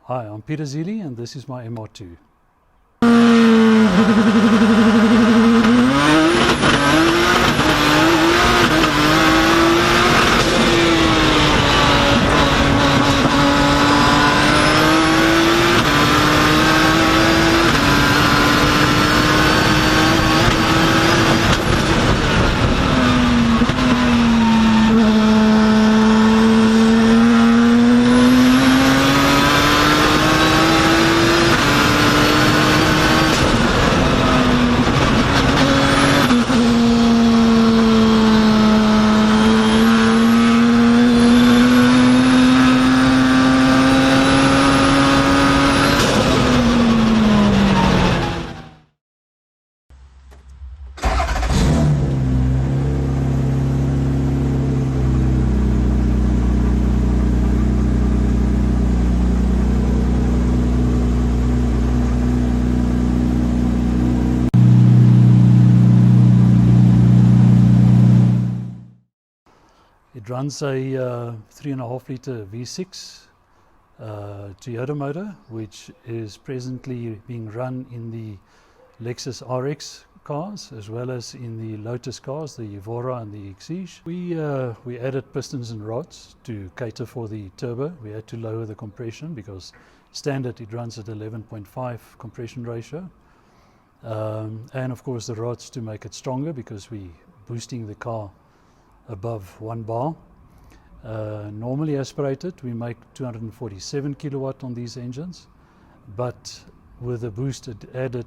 Hi, I'm Pieter Zeelie and this is my MR2. It runs a 3.5 litre V6 Toyota motor, which is presently being run in the Lexus RX cars as well as in the Lotus cars, the Evora and the Exige. We added pistons and rods to cater for the turbo. We had to lower the compression because standard it runs at 11.5 compression ratio. And of course the rods to make it stronger because we're boosting the car above 1 bar. Normally aspirated, we make 247 kilowatt on these engines, but with the boost added,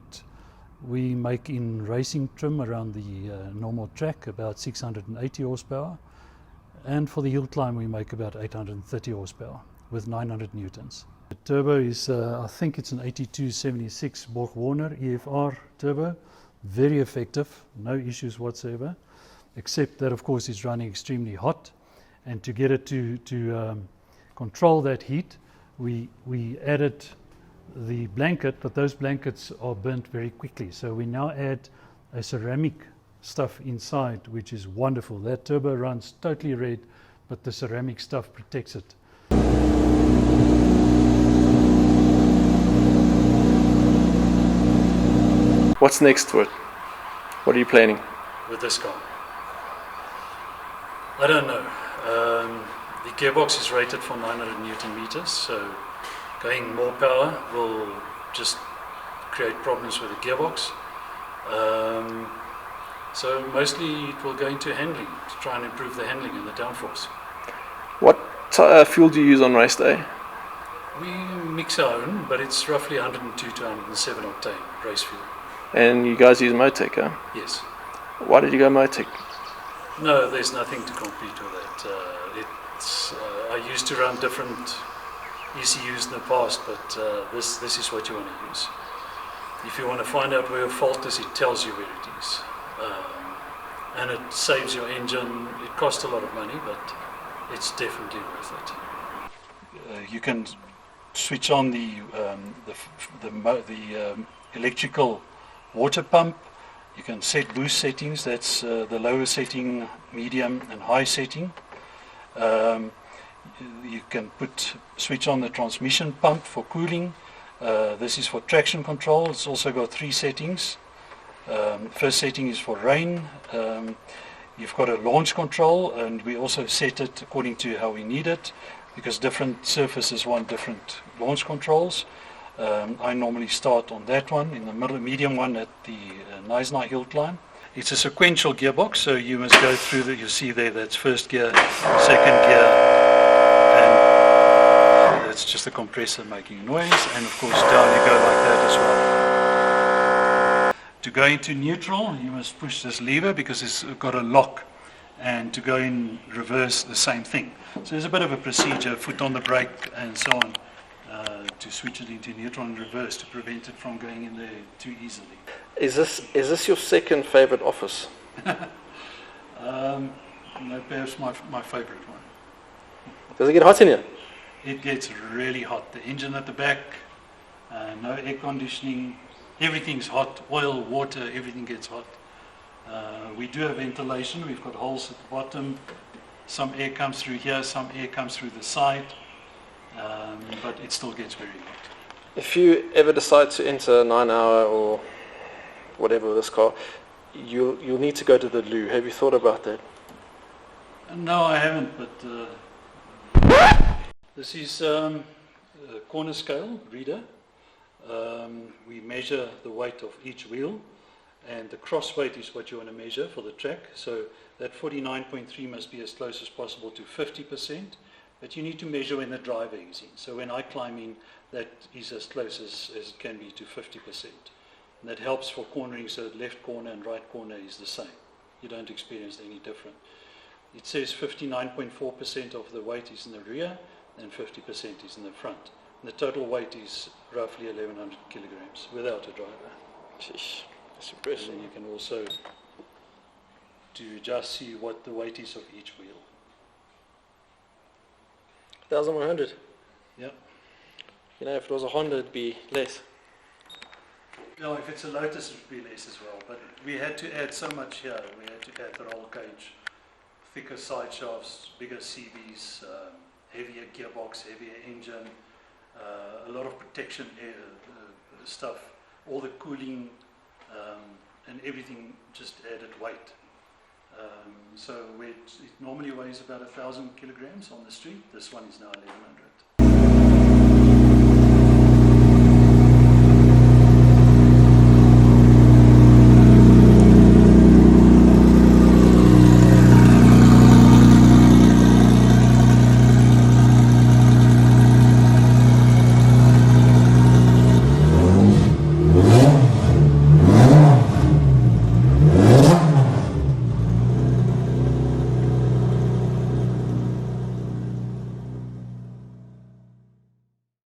we make in racing trim around the normal track about 680 horsepower, and for the Hillclimb we make about 830 horsepower with 900 newtons. The turbo is, I think it's an 8276 Borg-Warner EFR turbo, very effective, no issues whatsoever. Except that of course it's running extremely hot, and to get it to control that heat, we added the blanket, but those blankets are burnt very quickly. So we now add a ceramic stuff inside, which is wonderful. That turbo runs totally red, but the ceramic stuff protects it. What's next to it? What are you planning? With this car? I don't know. The gearbox is rated for 900 Newton meters, so going more power will just create problems with the gearbox. So mostly it will go into handling, to try and improve the handling and the downforce. What fuel do you use on race day? We mix our own, but it's roughly 102 to 107 octane race fuel. And you guys use Motec, huh? Yes. Why did you go Motec? No, there's nothing to compete with it. I used to run different ECUs in the past, but this is what you want to use. If you want to find out where your fault is, it tells you where it is. And it saves your engine. It costs a lot of money, but it's definitely worth it. You can switch on the electrical water pump. You can set boost settings, that's the lower setting, medium and high setting. You can switch on the transmission pump for cooling. This is for traction control. It's also got 3 settings. First setting is for rain. You've got a launch control, and we also set it according to how we need it, because different surfaces want different launch controls. I normally start on that one, in the middle, medium one at the Knysna Hillclimb. It's a sequential gearbox, so you must go through that. You see there, that's first gear, second gear, and that's just the compressor making noise. And of course, down you go like that as well. To go into neutral, you must push this lever because it's got a lock, and to go in reverse, the same thing. So there's a bit of a procedure, foot on the brake and so on, to switch it into neutral and reverse to prevent it from going in there too easily. Is this your second favorite office? No, perhaps my favorite one. Does it get hot in here? It gets really hot. The engine at the back, no air conditioning, everything's hot. Oil, water, everything gets hot. We do have ventilation. We've got holes at the bottom. Some air comes through here, some air comes through the side. but it still gets very hot. If you ever decide to enter a 9-hour or whatever this car, you'll need to go to the loo. Have you thought about that? No, I haven't, but this is a corner scale reader. We measure the weight of each wheel, and the cross weight is what you want to measure for the track. So that 49.3 must be as close as possible to 50%, but you need to measure when the driver is in. So when I climb in, that is as close as it can be to 50%. And that helps for cornering, so left corner and right corner is the same. You don't experience any different. It says 59.4% of the weight is in the rear and 50% is in the front. And the total weight is roughly 1,100 kilograms without a driver. Sheesh, that's impressive. And then you can also just see what the weight is of each wheel. 1,100. Yep. You know, if it was a Honda, it'd be less. No, if it's a Lotus, it would be less as well. But we had to add so much here. We had to add the roll cage, thicker side shafts, bigger CVs, heavier gearbox, heavier engine, a lot of protection stuff, all the cooling and everything just added weight. So it normally weighs about 1,000 kilograms on the street. This one is now 1,100.